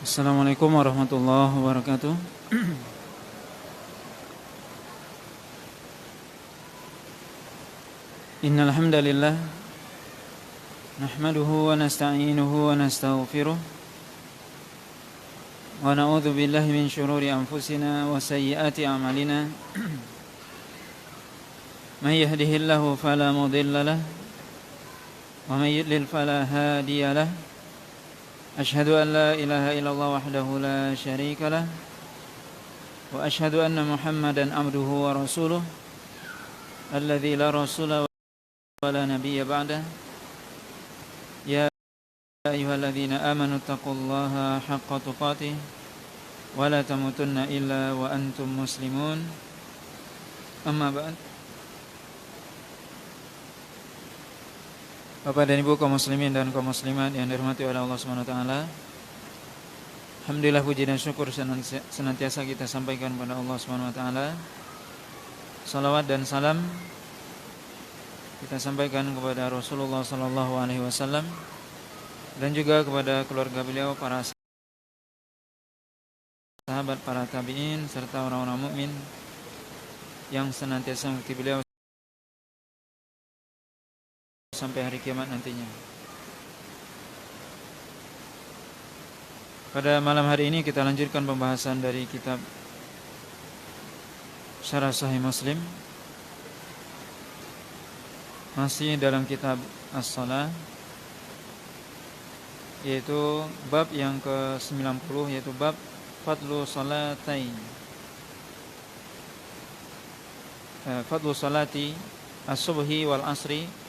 Assalamualaikum warahmatullahi wabarakatuh. Innal hamdalillah nahmaduhu wa nasta'inuhu wa nastaghfiruh wa na'udzu billahi min shururi anfusina wa sayyiati a'malina. May yahdihillahu fala mudilla lahu wa may yudlil fala hadiya lahu. Asyhadu an la ilaha illallah wahdahu la syarika lah wa asyhadu anna Muhammadan abduhu wa rasuluh alladzi la rasula wa la nabiyya ba'dah. Ya ayyuhalladzina amanu taqullaha haqqa tuqatih wa la tamutunna illa wa antum muslimun. Amma ba'd. Bapak dan Ibu kaum muslimin dan kaum muslimat yang dirahmati oleh Allah Subhanahu wa taala. Alhamdulillah, puji dan syukur senantiasa kita sampaikan kepada Allah Subhanahu wa taala. Salawat dan salam kita sampaikan kepada Rasulullah sallallahu alaihi wasallam dan juga kepada keluarga beliau, para sahabat, para tabi'in serta orang-orang mukmin yang senantiasa mengikuti beliau sampai hari kiamat nantinya. Pada malam hari ini kita lanjutkan pembahasan dari kitab Syarah Sahih Muslim, masih dalam kitab As-Shalah, yaitu bab yang ke-90, yaitu bab Fadlu Salatain, Fadlu Salati As-Subhi wal Asri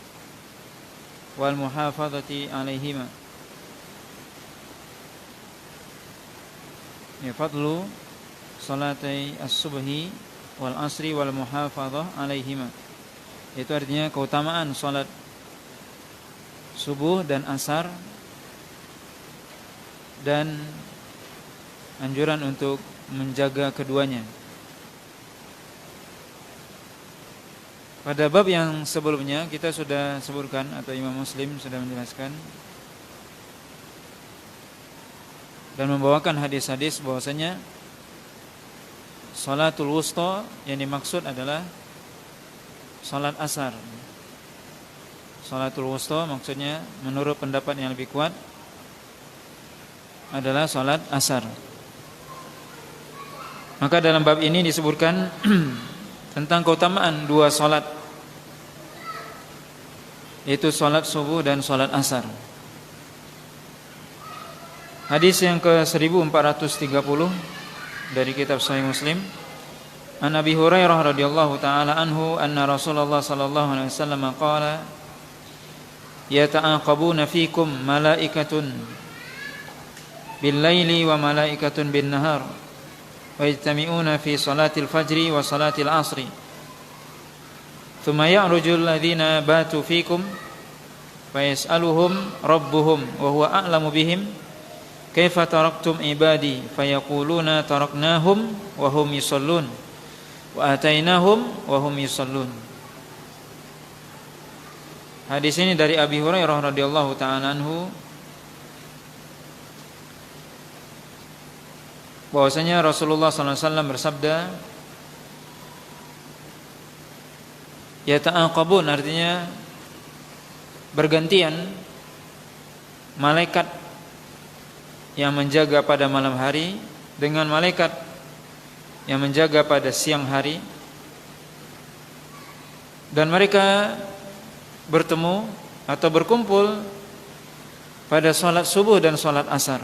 wal muhafadzati alaihima. Ya, fadlu salatai as-subhi wal asri wal muhafadzah alaihima. Itu artinya keutamaan salat subuh dan asar dan anjuran untuk menjaga keduanya. Pada bab yang sebelumnya kita sudah sebutkan, atau Imam Muslim sudah menjelaskan dan membawakan hadis-hadis bahwasanya salatul wusta yang dimaksud adalah salat asar. Salatul wusta maksudnya menurut pendapat yang lebih kuat adalah salat asar. Maka dalam bab ini disebutkan tentang keutamaan dua salat, yaitu salat subuh dan salat asar. Hadis yang ke-1430 dari kitab Sahih Muslim, An Abi Hurairah radhiyallahu taala anhu anna Rasulullah sallallahu alaihi wasallam qala yata'aqabuna fikum malaikatun bil laili wa malaikatun bin nahar wa yajtami'una fi salatil fajri wa salatil asri thumma ya'rujul ladzina batu fikum fa yas'aluhum rabbuhum wa huwa a'lamu bihim kaifa taraktum ibadi fayaquluna taraknahum wa hum yusallun wa atainahum wa hum yusallun. Hadis ini dari Abi Hurairah radhiyallahu ta'ala anhu, bahwasanya Rasulullah SAW bersabda, yata'aqabun artinya bergantian malaikat yang menjaga pada malam hari dengan malaikat yang menjaga pada siang hari, dan mereka bertemu atau berkumpul pada salat subuh dan salat asar.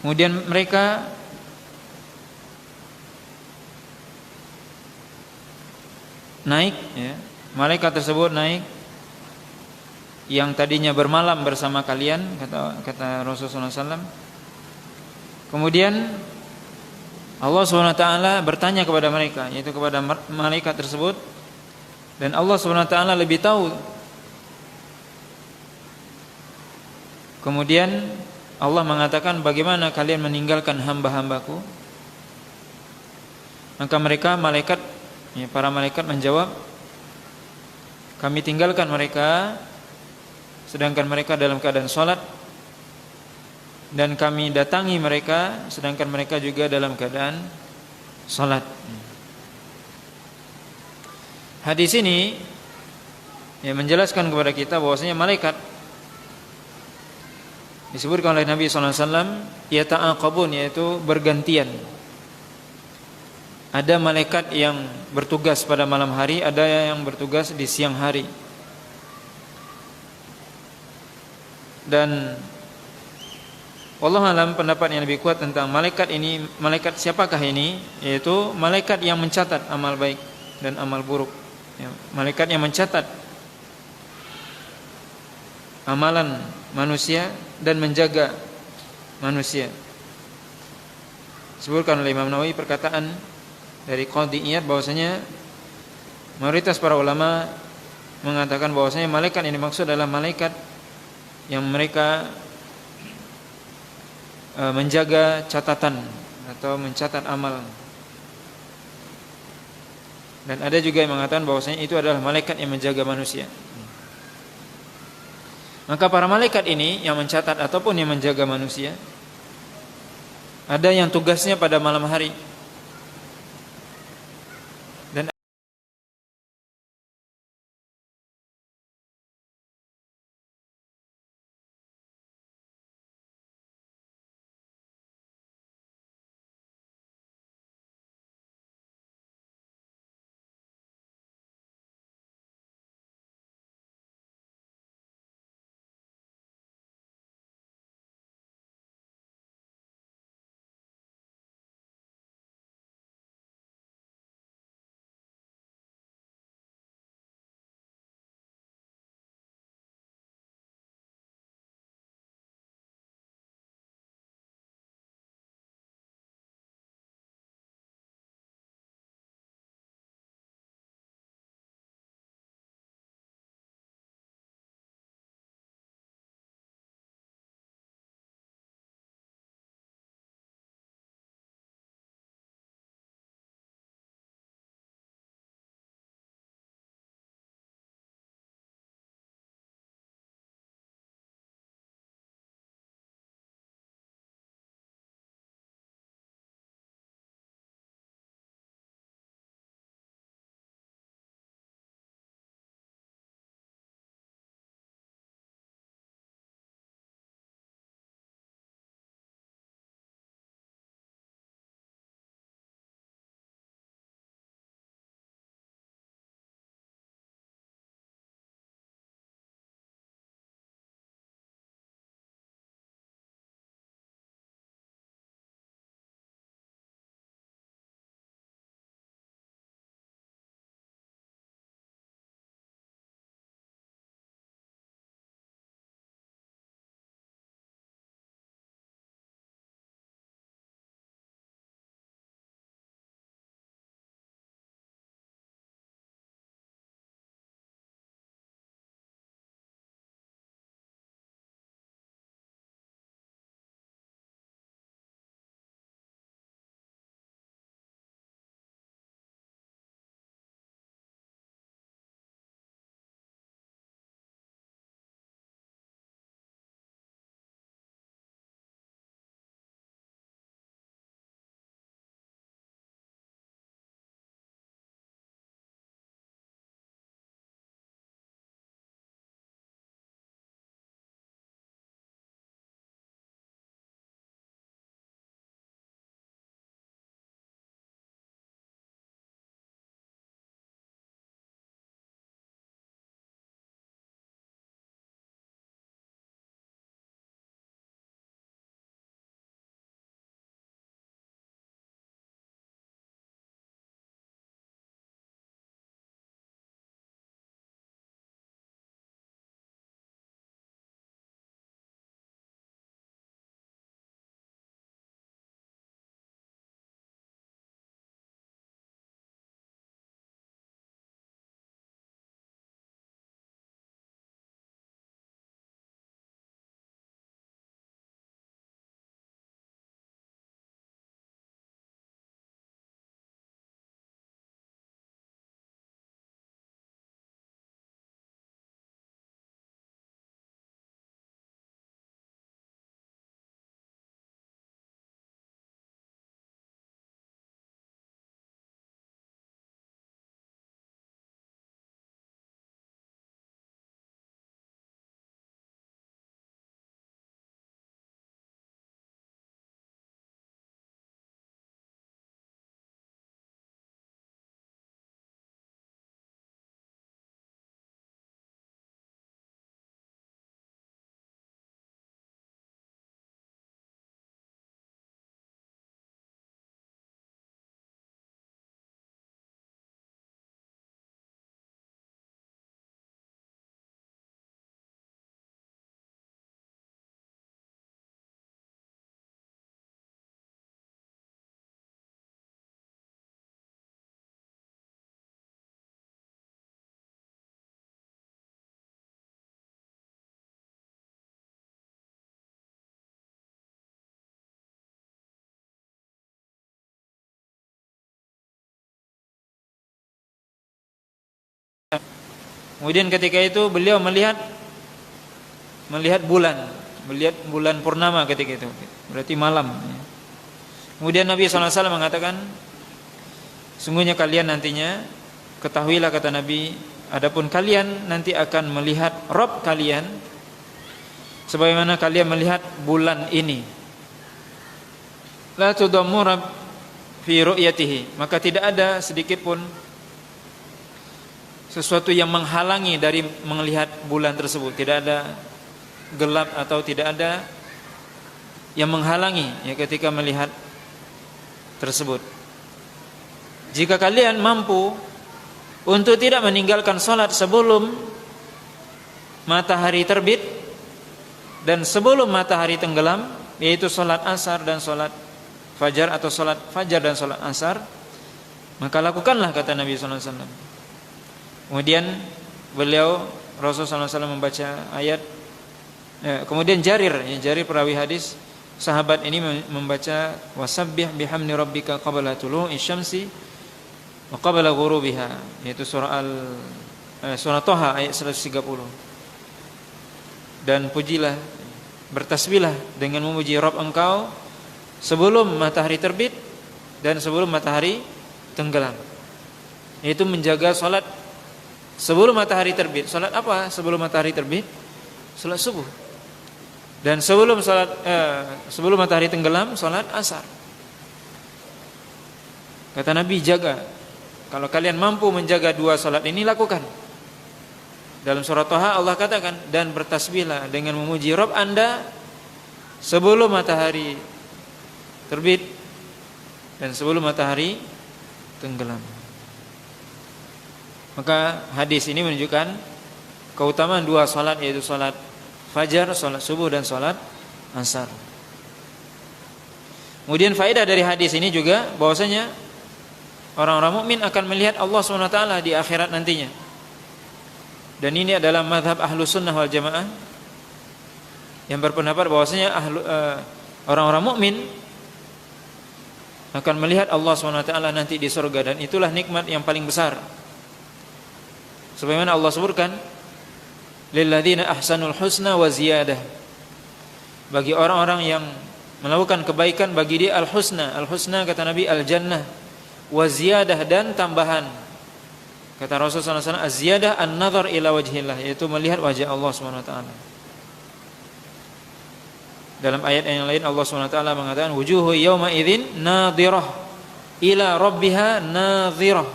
Kemudian mereka naik, ya, malaikat tersebut naik yang tadinya bermalam bersama kalian, kata Rasulullah SAW. Kemudian Allah SWT bertanya kepada mereka, yaitu kepada malaikat tersebut, dan Allah SWT lebih tahu. Kemudian Allah mengatakan, bagaimana kalian meninggalkan hamba-hambaku? Maka mereka, malaikat, ya, para malaikat menjawab, kami tinggalkan mereka sedangkan mereka dalam keadaan sholat dan kami datangi mereka sedangkan mereka juga dalam keadaan salat. Hadis ini menjelaskan kepada kita bahwasanya malaikat disebutkan oleh Nabi sallallahu alaihi wasallam yata'aqabun, yaitu bergantian. Ada malaikat yang bertugas pada malam hari, ada yang bertugas di siang hari. Dan wallahu alam, pendapat yang lebih kuat tentang malaikat ini, malaikat siapakah ini? Yaitu malaikat yang mencatat amal baik dan amal buruk. Malaikat yang mencatat amalan manusia dan menjaga manusia. Disebutkan oleh Imam Nawawi perkataan dari Qadhi Iyad bahwasanya mayoritas para ulama mengatakan bahwasanya malaikat yang dimaksud adalah malaikat yang mereka menjaga catatan atau mencatat amal. Dan ada juga yang mengatakan bahwasanya itu adalah malaikat yang menjaga manusia. Maka para malaikat ini yang mencatat ataupun yang menjaga manusia, ada yang tugasnya pada malam hari, Kemudian ketika itu beliau melihat bulan purnama ketika itu, berarti malam. Kemudian Nabi SAW mengatakan, sungguhnya kalian nantinya, ketahuilah kata Nabi, adapun kalian nanti akan melihat Rabb kalian sebagaimana kalian melihat bulan ini. La tudammu fi ru'yatihi, maka tidak ada sedikit pun sesuatu yang menghalangi dari melihat bulan tersebut. Tidak ada gelap atau tidak ada yang menghalangi ya ketika melihat tersebut. Jika kalian mampu untuk tidak meninggalkan salat sebelum matahari terbit dan sebelum matahari tenggelam, yaitu salat asar dan salat fajar atau salat fajar dan salat asar, maka lakukanlah kata Nabi sallallahu alaihi wasallam. Kemudian Rasulullah SAW membaca ayat. Kemudian Jarir perawi hadis, sahabat ini membaca wasabbih bihamdi rabbika qabla tulu'i syamsi wa qabla ghurubiha, yaitu surah Thaha ayat 130. Dan pujilah, bertasbihlah dengan memuji Rabb engkau sebelum matahari terbit dan sebelum matahari tenggelam. Yaitu menjaga salat sebelum matahari terbit. Salat apa sebelum matahari terbit? Salat subuh. Dan sebelum matahari tenggelam, salat asar. Kata Nabi, jaga. Kalau kalian mampu menjaga dua salat ini, lakukan. Dalam surah Thaha Allah katakan, dan bertasbihlah dengan memuji Rabb Anda sebelum matahari terbit dan sebelum matahari tenggelam. Maka hadis ini menunjukkan keutamaan dua salat, yaitu salat fajar, salat subuh dan salat asar. Kemudian faedah dari hadis ini juga bahwasanya orang-orang mukmin akan melihat Allah SWT di akhirat nantinya. Dan ini adalah mazhab Ahlus Sunnah wal Jamaah yang berpendapat bahwasanya orang-orang mukmin akan melihat Allah SWT nanti di surga, dan itulah nikmat yang paling besar. Sebagaimana Allah sebutkan, lilladzina ahsanul husna wa ziyadah, bagi orang-orang yang melakukan kebaikan bagi dia al-husna. Al-husna kata Nabi al-jannah, wa ziyadah dan tambahan. Kata Rasulullah SAW, az-ziyadah an-nazar ila wajhillah, yaitu melihat wajah Allah SWT. Dalam ayat yang lain Allah SWT mengatakan, wujuhu yawma idzin nadhirah ila rabbiha nadhirah,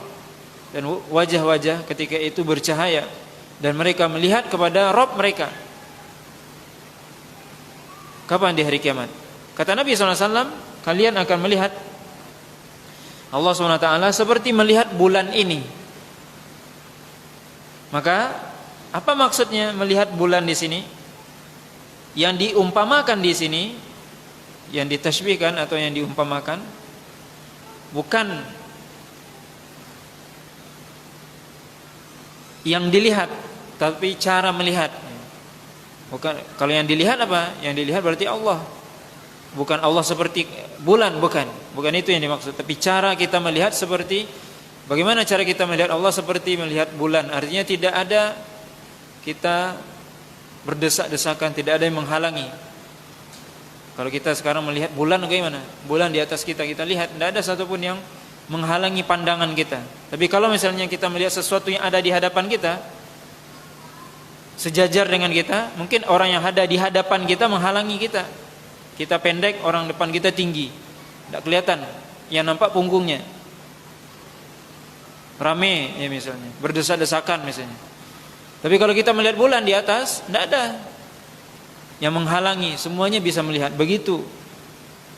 dan wajah-wajah ketika itu bercahaya dan mereka melihat kepada Rabb mereka. Kapan? Di hari kiamat. Kata Nabi SAW, kalian akan melihat Allah SWT seperti melihat bulan ini. Maka apa maksudnya melihat bulan di sini? Yang diumpamakan di sini, yang ditashbihkan atau yang diumpamakan, bukan yang dilihat, tapi cara melihat. Bukan, kalau yang dilihat apa? Yang dilihat berarti Allah. Bukan Allah seperti bulan, bukan itu yang dimaksud. Tapi cara kita melihat seperti, bagaimana cara kita melihat Allah seperti melihat bulan. Artinya tidak ada kita berdesak-desakan, tidak ada yang menghalangi. Kalau kita sekarang melihat bulan, bagaimana? Bulan di atas kita lihat, tidak ada satupun yang menghalangi pandangan kita. Tapi kalau misalnya kita melihat sesuatu yang ada di hadapan kita, sejajar dengan kita, mungkin orang yang ada di hadapan kita menghalangi kita. Kita pendek, orang depan kita tinggi, tidak kelihatan, yang nampak punggungnya. Rame ya misalnya, berdesak-desakan misalnya. Tapi kalau kita melihat bulan di atas, tidak ada yang menghalangi, semuanya bisa melihat. Begitu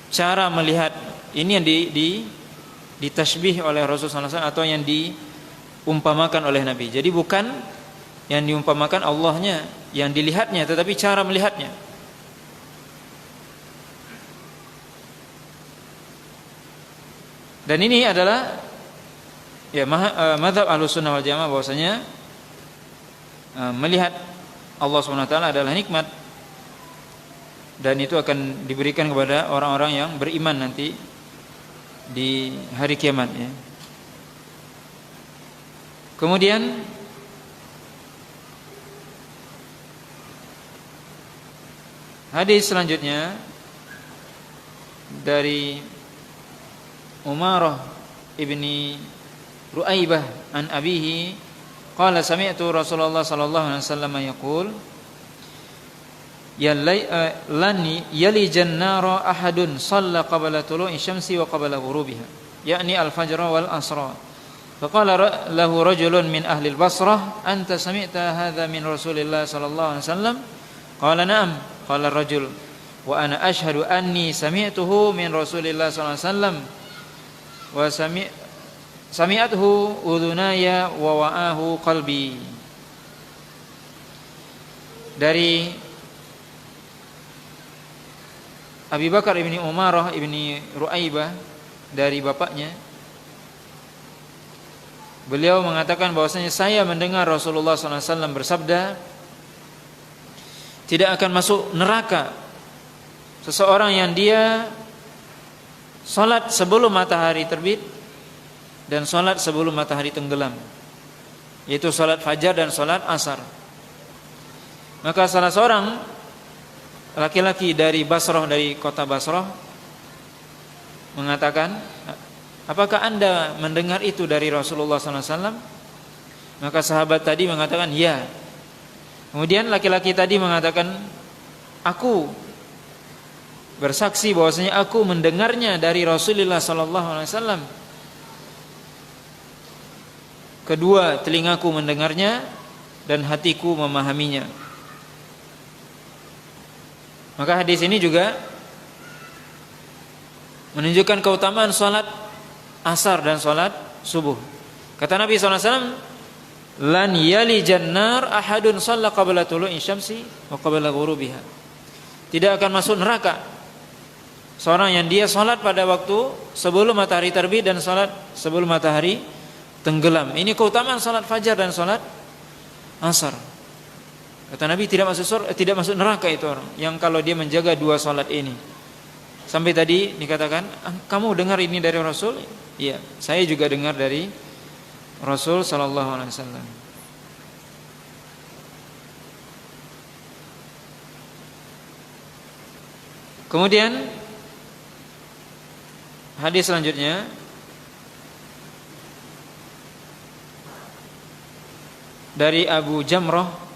cara melihat ini yang ditashbih oleh Rasulullah SAW, atau yang diumpamakan oleh Nabi. Jadi bukan yang diumpamakan Allahnya, yang dilihatnya, tetapi cara melihatnya. Dan ini adalah ya mazhab Ahlussunnah wal Jamaah, bahwasanya melihat Allah SWT adalah nikmat, dan itu akan diberikan kepada orang-orang yang beriman nanti di hari kiamat ya. Kemudian Hadis selanjutnya dari Umarah ibni Ru'aibah an abihi qala sami'tu Rasulullah sallallahu alaihi wasallam yaqul lan yalijan nara ahadun shalla qabla tulu'i syamsi wa qabla ghurubiha yakni al-fajr wal asra faqala lahu rajulun min ahli al-Basrah anta sami'ta hadha min Rasulillah sallallahu alaihi wasallam qala na'am qala ar-rajul wa ana ashhadu anni sami'tuhu min Rasulillah sallallahu alaihi wasallam wa sami'athu udhunaya wa wa'ahu qalbi. Dari Abi Bakar ibni Umarah ibni Ru'aibah, dari bapaknya, beliau mengatakan bahwasanya saya mendengar Rasulullah SAW bersabda, tidak akan masuk neraka seseorang yang dia salat sebelum matahari terbit dan salat sebelum matahari tenggelam, yaitu salat fajar dan salat asar. Maka salah seorang laki-laki dari Basrah, dari kota Basrah, mengatakan, apakah anda mendengar itu dari Rasulullah SAW? Maka sahabat tadi mengatakan, ya. Kemudian laki-laki tadi mengatakan, aku bersaksi bahwasanya aku mendengarnya dari Rasulullah SAW. Kedua telingaku mendengarnya dan hatiku memahaminya. Maka hadis ini juga menunjukkan keutamaan salat asar dan salat subuh. Kata Nabi SAW, lan yalijan nar ahadun shalla qabla tulu'i syamsi wa qabla ghurubiha. Tidak akan masuk neraka seorang yang dia salat pada waktu sebelum matahari terbit dan salat sebelum matahari tenggelam. Ini keutamaan salat fajar dan salat asar. Kata Nabi tidak masuk neraka itu orang yang kalau dia menjaga dua salat ini. Sampai tadi dikatakan, kamu dengar ini dari Rasul? Iya, saya juga dengar dari Rasul sallallahu alaihi wasallam. Kemudian hadis selanjutnya dari Abu Jamrah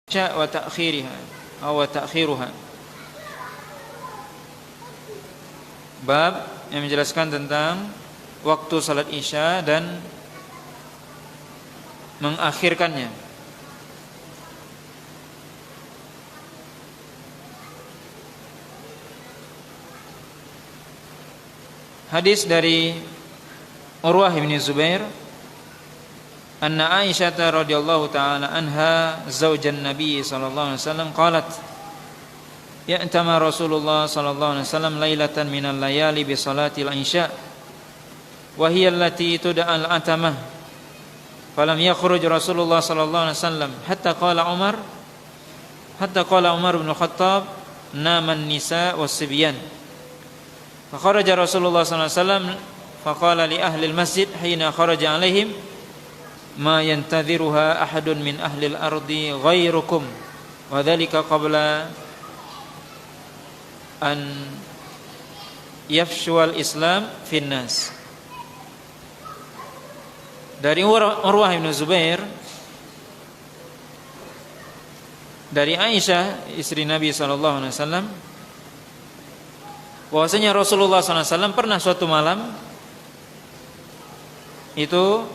wa ta'khiriha atau wa ta'khiruha. Bab yang menjelaskan tentang waktu salat Isya dan mengakhirkannya. Hadis dari Urwah bin Zubair, anna Aisyah radhiyallahu taala anha zaujan Nabi sallallahu alaihi wasallam qalat ya'tama Rasulullah sallallahu alaihi wasallam lailatan minal layali bi salatil isya wa hiya allati tud'a al-atamah falam yakhruj Rasulullah sallallahu alaihi wasallam hatta qala Umar bin Khattab nama an-nisa was-sibyan fa kharaja Rasulullah sallallahu alaihi wasallam fa qala li ahli al-masjid hina kharaja alaihim ma yantadhiruha ahadun min ahli al-ardi ghairukum wa dhalika qabla an yafshual Islam finnas. Dari Urwah bin Zubair dari Aisyah istri Nabi sallallahu alaihi wasallam bahwasanya Rasulullah sallallahu alaihi wasallam pernah suatu malam itu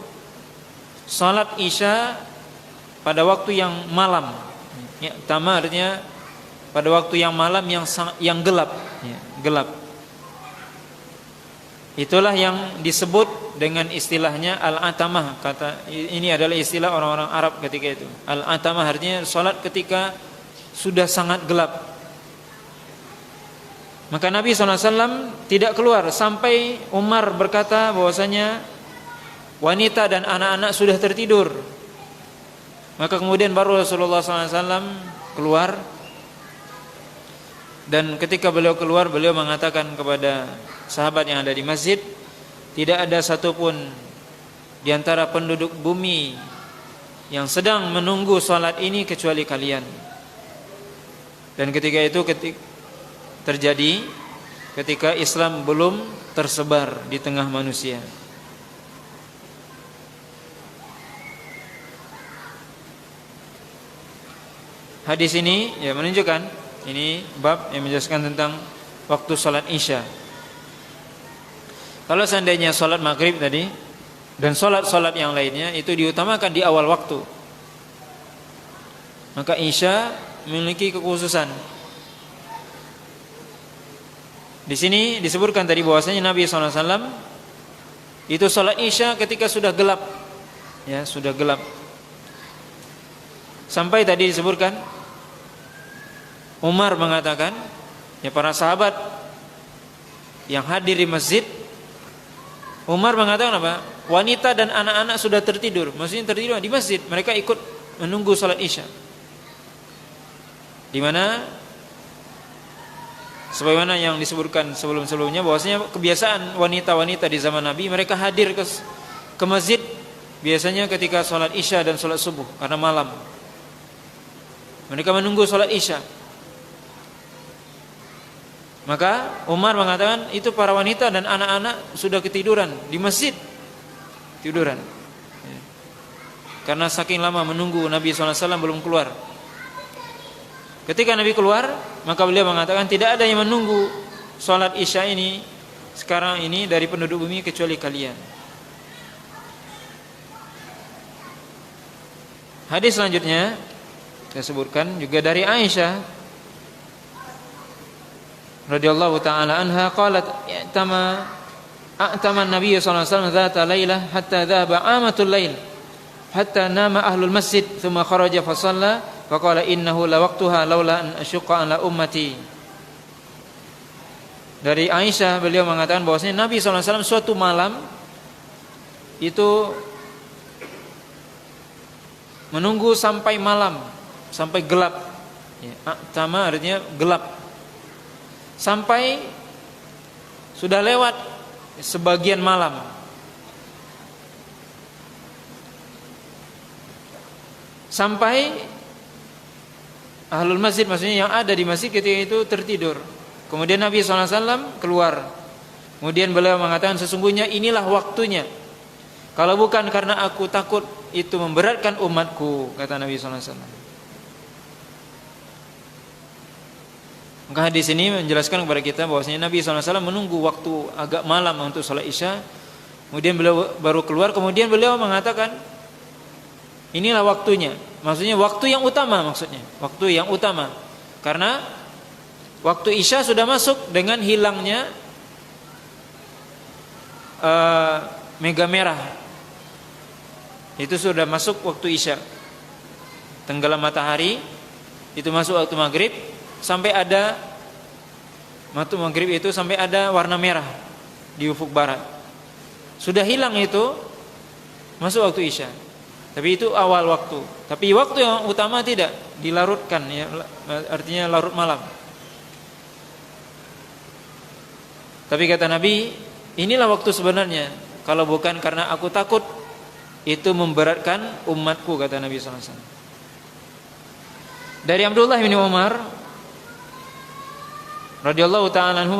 salat Isya pada waktu yang malam. Ya, tama artinya pada waktu yang malam yang gelap, ya, gelap. Itulah yang disebut dengan istilahnya al-atamah. Kata ini adalah istilah orang-orang Arab ketika itu. Al-atamah artinya salat ketika sudah sangat gelap. Maka Nabi SAW tidak keluar sampai Umar berkata bahwasanya wanita dan anak-anak sudah tertidur. Maka kemudian baru Rasulullah SAW keluar. Dan ketika beliau keluar, beliau mengatakan kepada sahabat yang ada di masjid, tidak ada satupun di antara penduduk bumi yang sedang menunggu salat ini kecuali kalian. Dan ketika itu terjadi ketika Islam belum tersebar di tengah manusia. Hadis ini ya menunjukkan ini bab yang menjelaskan tentang waktu salat Isya. Kalau seandainya salat maghrib tadi dan salat-salat yang lainnya itu diutamakan di awal waktu, maka Isya memiliki kekhususan. Di sini disebutkan tadi bahwasanya Nabi SAW itu salat Isya ketika sudah gelap, ya sudah gelap. Sampai tadi disebutkan Umar mengatakan, ya para sahabat yang hadir di masjid, Umar mengatakan apa? Wanita dan anak-anak sudah tertidur. Maksudnya tertidur di masjid. Mereka ikut menunggu salat Isya. Di mana sebagaimana yang disebutkan sebelum-sebelumnya bahwasanya kebiasaan wanita-wanita di zaman Nabi, mereka hadir ke masjid biasanya ketika salat Isya dan salat subuh karena malam. Mereka menunggu salat Isya. Maka Umar mengatakan itu para wanita dan anak-anak sudah ketiduran di masjid, tiduran. Karena saking lama menunggu Nabi SAW belum keluar. Ketika Nabi keluar, maka beliau mengatakan tidak ada yang menunggu salat Isya ini sekarang ini dari penduduk bumi kecuali kalian. Hadis selanjutnya saya sebutkan juga dari Aisyah radhiyallahu taala anha qalat a'tama an-nabiy sallallahu alaihi wasallam dzata lailah hatta dhahaba amatul lail hatta nama ahlul masjid thumma kharaja fa shalla fa qala innahu la waqtuha laula an asyqa ala ummati. Dari Aisyah beliau mengatakan bahwasanya Nabi sallallahu alaihi wasallam suatu malam itu menunggu sampai malam, sampai gelap. Ya, a'tama artinya gelap. Sampai sudah lewat sebagian malam. Sampai ahlul masjid, maksudnya yang ada di masjid ketika itu tertidur. Kemudian Nabi SAW keluar. Kemudian beliau mengatakan sesungguhnya inilah waktunya. Kalau bukan karena aku takut itu memberatkan umatku, kata Nabi SAW. Maka hadis ini menjelaskan kepada kita bahwasanya Nabi SAW menunggu waktu agak malam untuk salat Isya. Kemudian beliau baru keluar, kemudian beliau mengatakan inilah waktunya. Maksudnya waktu yang utama maksudnya. Waktu yang utama. Karena waktu Isya sudah masuk dengan hilangnya mega merah. Itu sudah masuk waktu Isya. Tenggelam matahari itu masuk waktu maghrib. Sampai ada waktu maghrib itu sampai ada warna merah di ufuk barat. Sudah hilang itu masuk waktu Isya. Tapi itu awal waktu. Tapi waktu yang utama tidak, dilarutkan ya, artinya larut malam. Tapi kata Nabi, inilah waktu sebenarnya. Kalau bukan karena aku takut itu memberatkan umatku, kata Nabi sallallahu alaihi wasallam. Dari Abdullah bin Umar radhiyallahu ta'ala anhu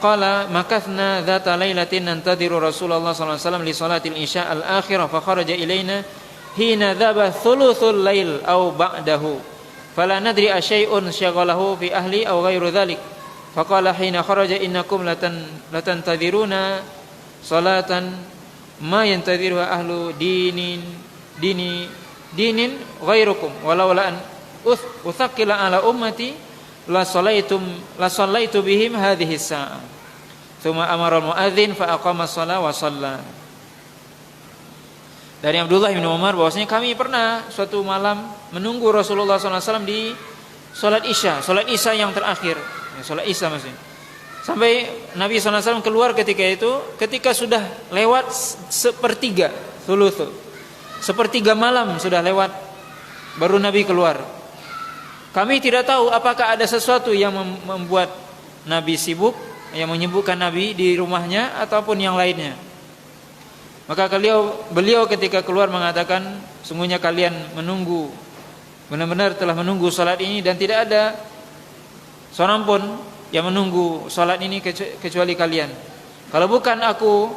qala makathna dzata lailatin nantadiru Rasulullah sallallahu alaihi wasallam li salatil isya al-akhirah fa kharaja ilaina hina dhaba thuluthul lail aw ba'dahu fala nadri asyai'un syaghalahu fi ahli aw ghairu dzalik fa qala hina kharaja innakum latantadiruna salatan ma yantadiruha ahlu dinin ghairukum walau la an uthaqila ala ummati la sallaitu bihim hadhihi sa'ah. Tsumma amara al-muadzin fa aqama shalah wa shalla. Dari Abdullah bin Umar bahwasanya kami pernah suatu malam menunggu Rasulullah SAW di salat Isya yang terakhir. Ya, salat Isya maksudnya. Sampai Nabi SAW keluar ketika itu, ketika sudah lewat sepertiga, sepertiga malam sudah lewat, baru Nabi keluar. Kami tidak tahu apakah ada sesuatu yang membuat Nabi sibuk, yang menyibukkan Nabi di rumahnya ataupun yang lainnya. Maka beliau ketika keluar mengatakan, sungguhnya kalian menunggu, benar-benar telah menunggu salat ini dan tidak ada seorang pun yang menunggu salat ini kecuali kalian. Kalau bukan aku,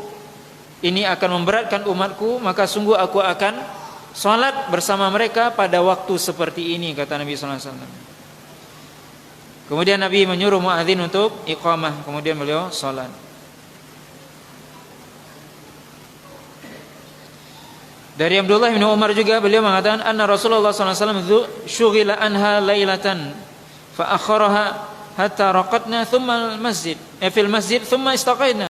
ini akan memberatkan umatku, maka sungguh aku akan salat bersama mereka pada waktu seperti ini, kata Nabi sallallahu alaihi wasallam. Kemudian Nabi menyuruh muadzin untuk iqamah, kemudian beliau salat. Dari Abdullah bin Umar juga beliau mengatakan anna Rasulullah sallallahu alaihi wasallam syughila anha lailatan fa akharaha hatta raqadna thumma al-masjid fil masjid thumma istaqaina.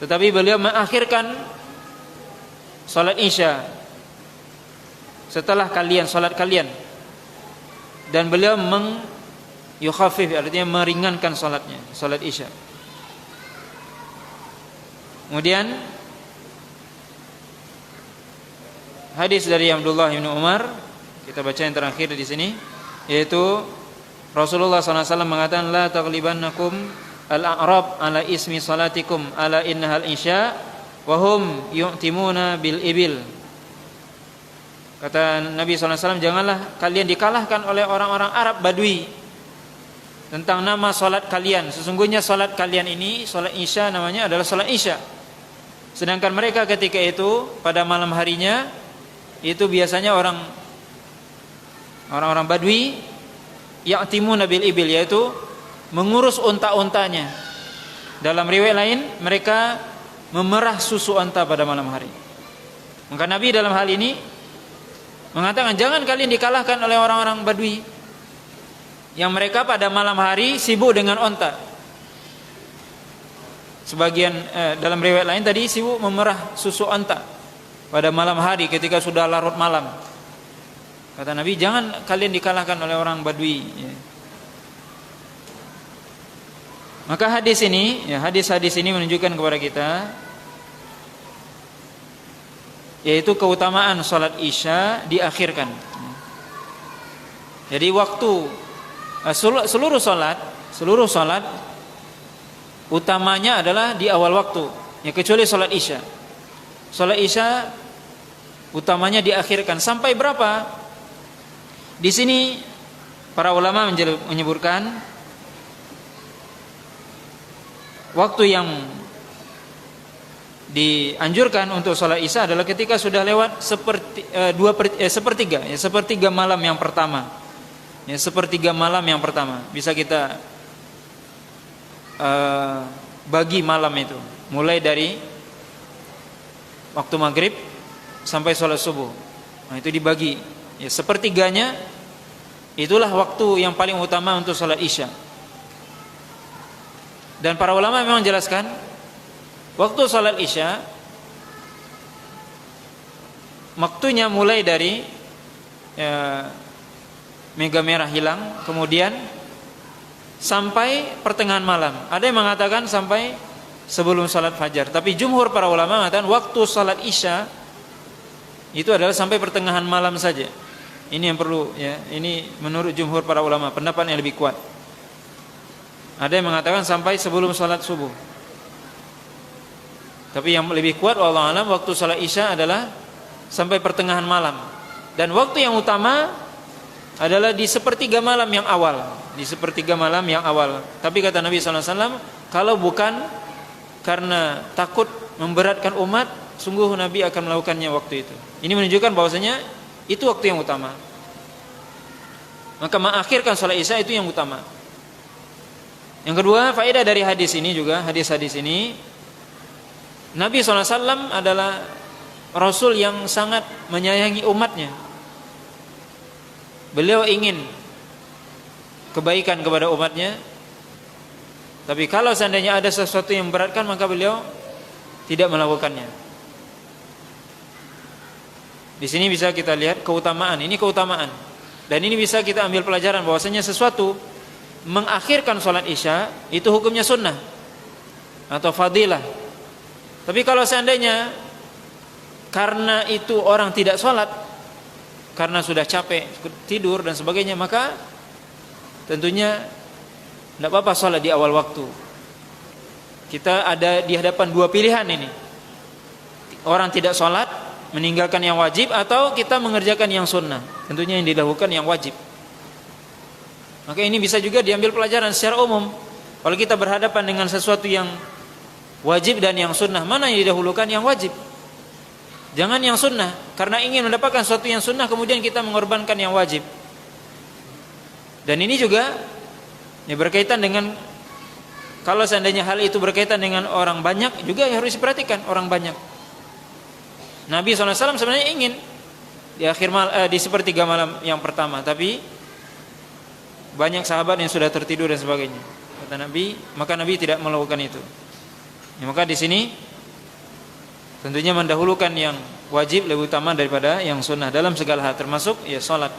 tetapi beliau mengakhirkan salat Isya setelah kalian salat kalian, dan beliau yukhafif, artinya meringankan salatnya, salat Isya. Kemudian hadis dari Abdullah bin Umar, kita baca yang terakhir di sini, yaitu Rasulullah SAW mengatakan, la taghlibannakum al-a'rab ala ismi salatikum ala innahal isya wa hum yu'timuna bil ibil. Kata Nabi SAW, janganlah kalian dikalahkan oleh orang-orang Arab Badui tentang nama salat kalian. Sesungguhnya salat kalian ini, salat Isya namanya adalah salat Isya. Sedangkan mereka ketika itu pada malam harinya itu biasanya orang-orang Badui ya'timuna bil ibil, yaitu mengurus unta-untanya. Dalam riwayat lain mereka memerah susu unta pada malam hari. Maka Nabi dalam hal ini mengatakan, jangan kalian dikalahkan oleh orang-orang Badui yang mereka pada malam hari sibuk dengan unta. Sebagian dalam riwayat lain tadi sibuk memerah susu unta pada malam hari ketika sudah larut malam. Kata Nabi, jangan kalian dikalahkan oleh orang Badui, ya. Maka hadis ini menunjukkan kepada kita yaitu keutamaan salat Isya diakhirkan. Jadi waktu seluruh salat utamanya adalah di awal waktu, ya, kecuali salat Isya. Salat Isya utamanya diakhirkan sampai berapa? Di sini para ulama menyebutkan waktu yang dianjurkan untuk salat Isya adalah ketika sudah lewat sepertiga malam yang pertama. Ya, sepertiga malam yang pertama bisa kita bagi malam itu, mulai dari waktu maghrib sampai sholat subuh. Nah, itu dibagi, ya, sepertiganya itulah waktu yang paling utama untuk sholat Isya. Dan para ulama memang jelaskan waktu sholat Isya waktunya mulai dari mega merah hilang, kemudian sampai pertengahan malam. Ada yang mengatakan sampai sebelum salat fajar, tapi jumhur para ulama mengatakan waktu salat Isya itu adalah sampai pertengahan malam saja. Ini yang perlu, ya, ini menurut jumhur para ulama, pendapat yang lebih kuat. Ada yang mengatakan sampai sebelum salat subuh, tapi yang lebih kuat wallahu alam waktu salat Isya adalah sampai pertengahan malam. Dan waktu yang utama adalah di sepertiga malam yang awal, di sepertiga malam yang awal. Tapi kata Nabi SAW, kalau bukan karena takut memberatkan umat, sungguh Nabi akan melakukannya waktu itu. Ini menunjukkan bahwasanya itu waktu yang utama. Maka mengakhirkan sholat Isya itu yang utama. Yang kedua, faedah dari hadis ini juga, hadis-hadis ini, Nabi SAW adalah Rasul yang sangat menyayangi umatnya. Beliau ingin kebaikan kepada umatnya, tapi kalau seandainya ada sesuatu yang memberatkan, maka beliau tidak melakukannya. Di sini bisa kita lihat keutamaan, ini keutamaan. Dan ini bisa kita ambil pelajaran bahwasanya sesuatu mengakhirkan sholat Isya itu hukumnya sunnah atau fadilah. Tapi kalau seandainya karena itu orang tidak sholat, karena sudah capek tidur dan sebagainya, maka tentunya tidak apa-apa sholat di awal waktu. Kita ada di hadapan dua pilihan ini. Orang tidak sholat, meninggalkan yang wajib, atau kita mengerjakan yang sunnah. Tentunya yang dilakukan yang wajib. Maka ini bisa juga diambil pelajaran secara umum. Kalau kita berhadapan dengan sesuatu yang wajib dan yang sunnah, mana yang didahulukan? Yang wajib. Jangan yang sunnah, karena ingin mendapatkan sesuatu yang sunnah kemudian kita mengorbankan yang wajib. Dan ini juga ya, berkaitan dengan, kalau seandainya hal itu berkaitan dengan orang banyak, juga harus diperhatikan orang banyak. Nabi SAW sebenarnya ingin di sepertiga malam yang pertama, tapi banyak sahabat yang sudah tertidur dan sebagainya. Kata Nabi, maka Nabi tidak melakukan itu. Ya, maka di sini Tentunya mendahulukan yang wajib lebih utama daripada yang sunnah dalam segala hal, termasuk ya salat.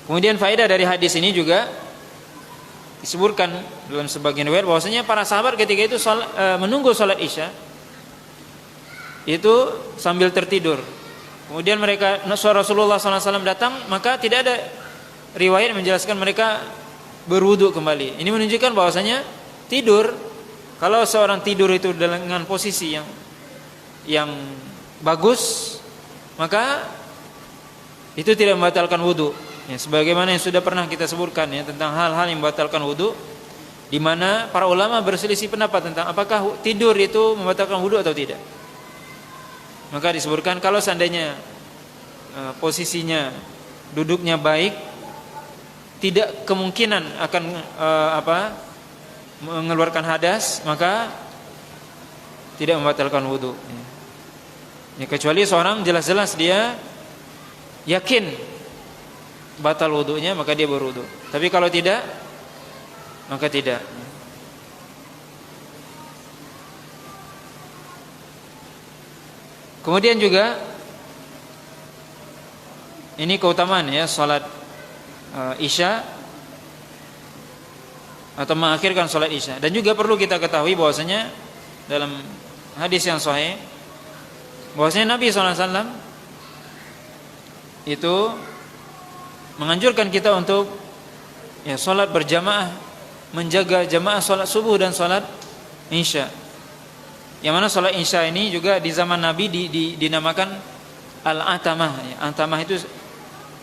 Kemudian faedah dari hadis ini juga disebutkan dalam sebagian riwayat bahwasanya para sahabat ketika itu menunggu salat Isya itu sambil tertidur. Kemudian Rasulullah SAW datang, maka tidak ada riwayat menjelaskan mereka berwudu kembali. Ini menunjukkan bahwasanya tidur, kalau seorang tidur itu dengan posisi yang bagus, maka itu tidak membatalkan wudu. Ya, sebagaimana yang sudah pernah kita sebutkan ya tentang hal-hal yang membatalkan wudu, di mana para ulama berselisih pendapat tentang apakah tidur itu membatalkan wudu atau tidak. Maka disebutkan kalau seandainya posisinya duduknya baik, tidak kemungkinan akan mengeluarkan hadas, maka tidak membatalkan wudu. Ya, kecuali seorang jelas-jelas dia yakin batal wudunya, maka dia berwudu. Tapi kalau tidak, maka tidak. Kemudian juga ini keutamaan ya salat Isya atau mengakhirkan salat Isya. Dan juga perlu kita ketahui bahwasanya dalam hadis yang sahih bahwasanya Nabi SAW itu menganjurkan kita untuk ya salat berjamaah, menjaga jamaah salat subuh dan salat Isya. Yang mana salat Isya ini juga di zaman Nabi dinamakan al-atamah ya. Atamah itu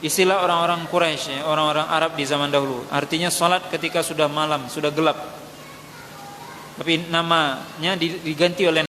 istilah orang-orang Quraisy ya, orang-orang Arab di zaman dahulu. Artinya salat ketika sudah malam, sudah gelap. Tapi namanya diganti oleh